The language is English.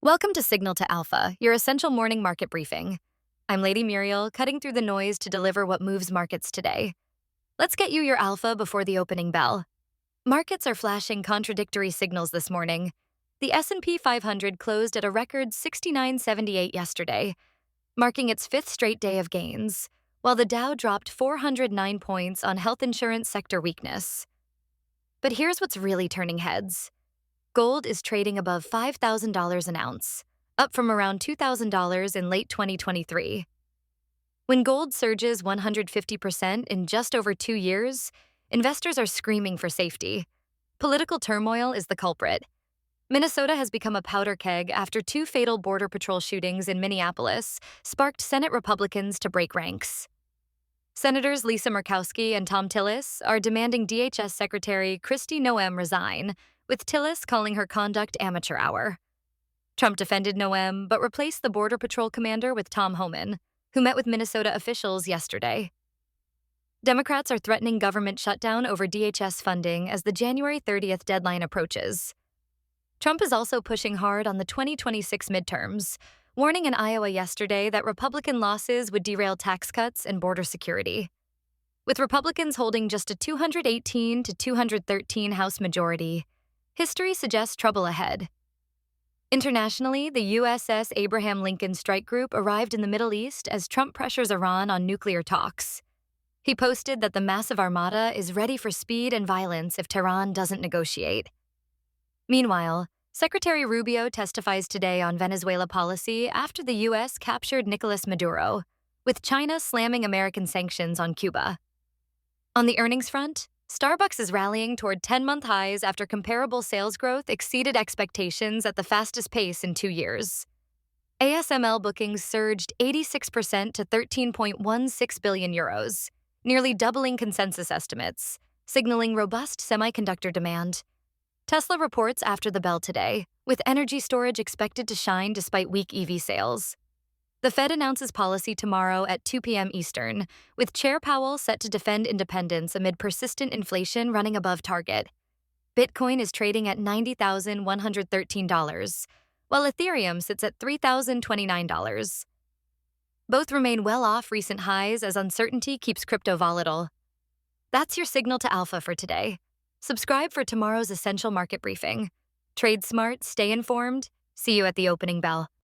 Welcome to Signal to Alpha, your essential morning market briefing. I'm Lady Muriel, cutting through the noise to deliver what moves markets today. Let's get you your alpha before the opening bell. Markets are flashing contradictory signals this morning. The S&P 500 closed at a record 6978 yesterday, marking its fifth straight day of gains, while the Dow dropped 409 points on health insurance sector weakness. But here's what's really turning heads. Gold is trading above $5,000 an ounce, up from around $2,000 in late 2023. When gold surges 150% in just over 2 years, investors are screaming for safety. Political turmoil is the culprit. Minnesota has become a powder keg after 2 fatal Border Patrol shootings in Minneapolis sparked Senate Republicans to break ranks. Senators Lisa Murkowski and Tom Tillis are demanding DHS Secretary Kristi Noem resign, with Tillis calling her conduct amateur hour. Trump defended Noem, but replaced the Border Patrol commander with Tom Homan, who met with Minnesota officials yesterday. Democrats are threatening government shutdown over DHS funding as the January 30th deadline approaches. Trump is also pushing hard on the 2026 midterms, warning in Iowa yesterday that Republican losses would derail tax cuts and border security. With Republicans holding just a 218 to 213 House majority, history suggests trouble ahead. Internationally, the USS Abraham Lincoln Strike Group arrived in the Middle East as Trump pressures Iran on nuclear talks. He posted that the massive armada is ready for speed and violence if Tehran doesn't negotiate. Meanwhile, Secretary Rubio testifies today on Venezuela policy after the U.S. captured Nicolas Maduro, with China slamming American sanctions on Cuba. On the earnings front, Starbucks is rallying toward 10-month highs after comparable sales growth exceeded expectations at the fastest pace in 2 years. ASML bookings surged 86% to 13.16 billion euros, nearly doubling consensus estimates, signaling robust semiconductor demand. Tesla reports after the bell today, with energy storage expected to shine despite weak EV sales. The Fed announces policy tomorrow at 2 p.m. Eastern, with Chair Powell set to defend independence amid persistent inflation running above target. Bitcoin is trading at $90,113, while Ethereum sits at $3,029. Both remain well off recent highs as uncertainty keeps crypto volatile. That's your signal to alpha for today. Subscribe for tomorrow's essential market briefing. Trade smart, stay informed. See you at the opening bell.